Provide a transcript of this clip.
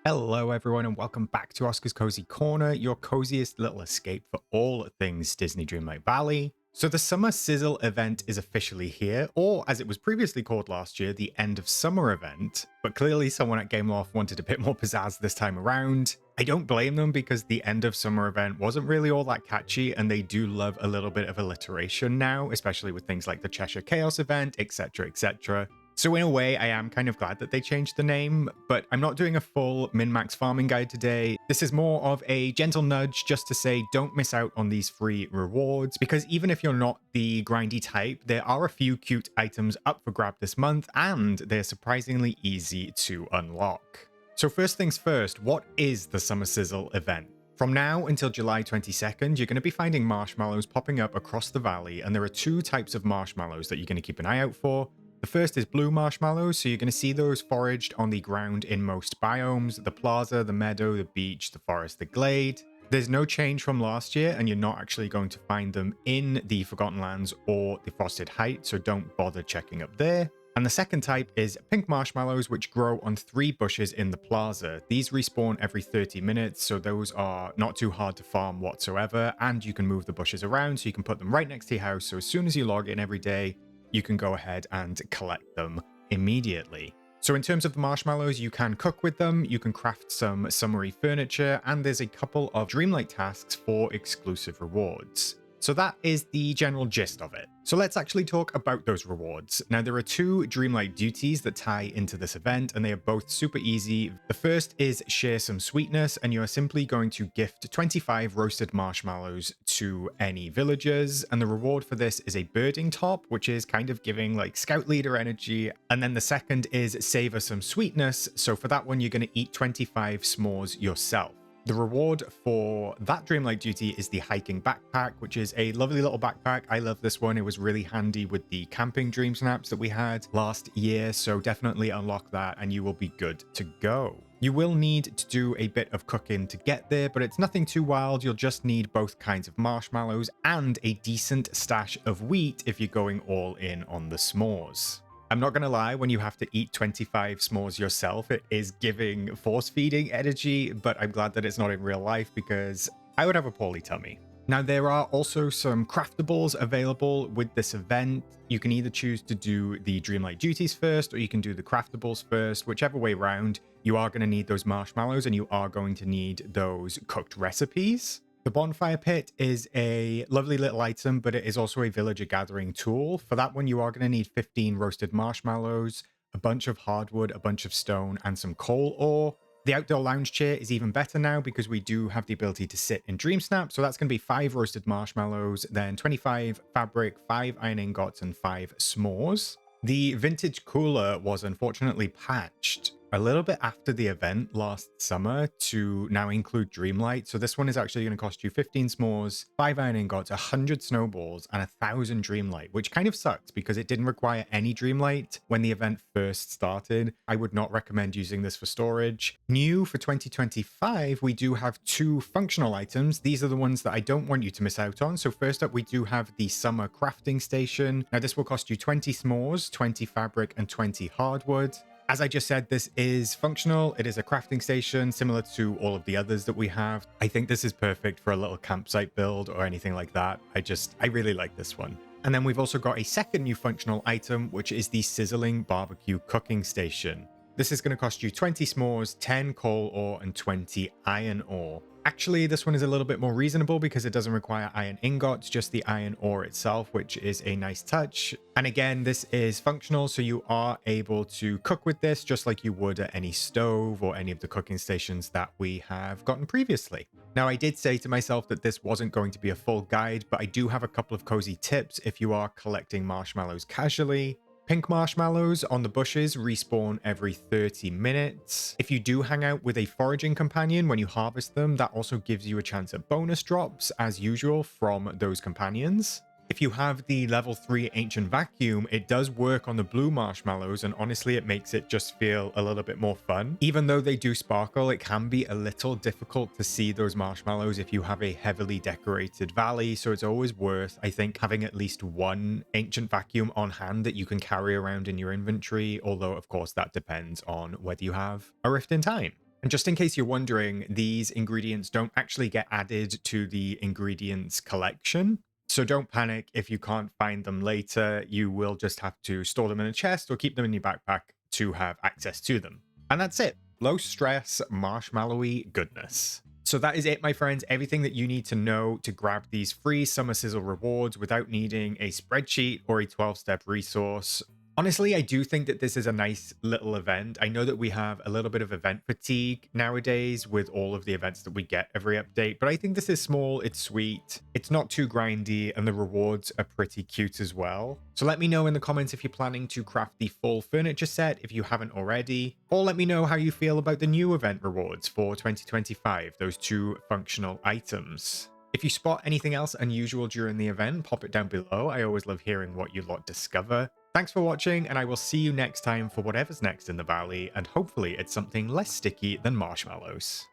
Hello, everyone, and welcome back to Oscar's Cozy Corner, your coziest little escape for all things Disney Dreamlight Valley. So, the Summer Sizzle event is officially here, or as it was previously called last year, the End of Summer event. But clearly, someone at Gameloft wanted a bit more pizzazz this time around. I don't blame them because the End of Summer event wasn't really all that catchy, and they do love a little bit of alliteration now, especially with things like the Cheshire Chaos event, etc., etc. So in a way, I am kind of glad that they changed the name, but I'm not doing a full min-max farming guide today. This is more of a gentle nudge just to say don't miss out on these free rewards, because even if you're not the grindy type, there are a few cute items up for grab this month, and they're surprisingly easy to unlock. So first things first, what is the Summer Sizzle event? From now until July 22nd, you're going to be finding marshmallows popping up across the valley, and there are two types of marshmallows that you're going to keep an eye out for. The first is blue marshmallows, so you're going to see those foraged on the ground in most biomes: the plaza, the meadow, the beach, the forest, the glade. There's no change from last year, and you're not actually going to find them in the Forgotten Lands or the Frosted Heights, so don't bother checking up there. And the second type is pink marshmallows, which grow on 3 bushes in the plaza. These respawn every 30 minutes, so those are not too hard to farm whatsoever, and you can move the bushes around, so you can put them right next to your house, so as soon as you log in every day, you can go ahead and collect them immediately. So in terms of the marshmallows, you can cook with them, you can craft some summery furniture, and there's a couple of Dreamlight tasks for exclusive rewards. So that is the general gist of it. So let's actually talk about those rewards. Now, there are 2 Dreamlight duties that tie into this event, and they are both super easy. The first is share some sweetness, and you are simply going to gift 25 roasted marshmallows to any villagers. And the reward for this is a birding top, which is kind of giving like scout leader energy. And then the second is savor some sweetness. So for that one, you're going to eat 25 s'mores yourself. The reward for that Dreamlight duty is the hiking backpack, which is a lovely little backpack. I love this one. It was really handy with the camping dream snaps that we had last year, so definitely unlock that and you will be good to go. You will need to do a bit of cooking to get there, but it's nothing too wild. You'll just need both kinds of marshmallows and a decent stash of wheat if you're going all in on the s'mores. I'm not going to lie, when you have to eat 25 s'mores yourself, it is giving force feeding energy, but I'm glad that it's not in real life because I would have a poorly tummy. Now, there are also some craftables available with this event. You can either choose to do the Dreamlight duties first, or you can do the craftables first. Whichever way round, you are going to need those marshmallows and you are going to need those cooked recipes. The bonfire pit is a lovely little item, but it is also a villager gathering tool. For that one, you are going to need 15 roasted marshmallows, a bunch of hardwood, a bunch of stone, and some coal ore. The outdoor lounge chair is even better now because we do have the ability to sit in Dream Snap. So that's going to be 5 roasted marshmallows, then 25 fabric, 5 iron ingots, and 5 s'mores. The vintage cooler was unfortunately patched a little bit after the event last summer to now include Dreamlight. So this one is actually going to cost you 15 s'mores, 5 iron ingots, 100 snowballs, and 1,000 Dreamlight, which kind of sucks because it didn't require any Dreamlight when the event first started. I would not recommend using this for storage. New for 2025, we do have 2 functional items. These are the ones that I don't want you to miss out on. So first up, we do have the Summer Crafting Station. Now this will cost you 20 s'mores, 20 fabric, and 20 hardwood. As I just said, this is functional. It is a crafting station similar to all of the others that we have. I think this is perfect for a little campsite build or anything like that. I really like this one. And then we've also got a second new functional item, which is the Sizzling Barbecue Cooking Station. This is going to cost you 20 s'mores, 10 coal ore, and 20 iron ore. Actually, this one is a little bit more reasonable because it doesn't require iron ingots, just the iron ore itself, which is a nice touch. And again, this is functional, so you are able to cook with this just like you would at any stove or any of the cooking stations that we have gotten previously. Now, I did say to myself that this wasn't going to be a full guide, but I do have a couple of cozy tips if you are collecting marshmallows casually. Pink marshmallows on the bushes respawn every 30 minutes. If you do hang out with a foraging companion when you harvest them, that also gives you a chance at bonus drops, as usual, from those companions. If you have the level 3 Ancient Vacuum, it does work on the blue marshmallows, and honestly, it makes it just feel a little bit more fun. Even though they do sparkle, it can be a little difficult to see those marshmallows if you have a heavily decorated valley, so it's always worth, I think, having at least one Ancient Vacuum on hand that you can carry around in your inventory, although, of course, that depends on whether you have a Rift in Time. And just in case you're wondering, these ingredients don't actually get added to the ingredients collection. So don't panic if you can't find them later. You will just have to store them in a chest or keep them in your backpack to have access to them. And that's it. Low stress, marshmallowy goodness. So that is it, my friends. Everything that you need to know to grab these free Summer Sizzle rewards without needing a spreadsheet or a 12-step resource. Honestly, I do think that this is a nice little event. I know that we have a little bit of event fatigue nowadays with all of the events that we get every update, but I think this is small, it's sweet, it's not too grindy, and the rewards are pretty cute as well. So let me know in the comments if you're planning to craft the full furniture set if you haven't already, or let me know how you feel about the new event rewards for 2025, those 2 functional items. If you spot anything else unusual during the event, pop it down below. I always love hearing what you lot discover. Thanks for watching, and I will see you next time for whatever's next in the valley, and hopefully it's something less sticky than marshmallows.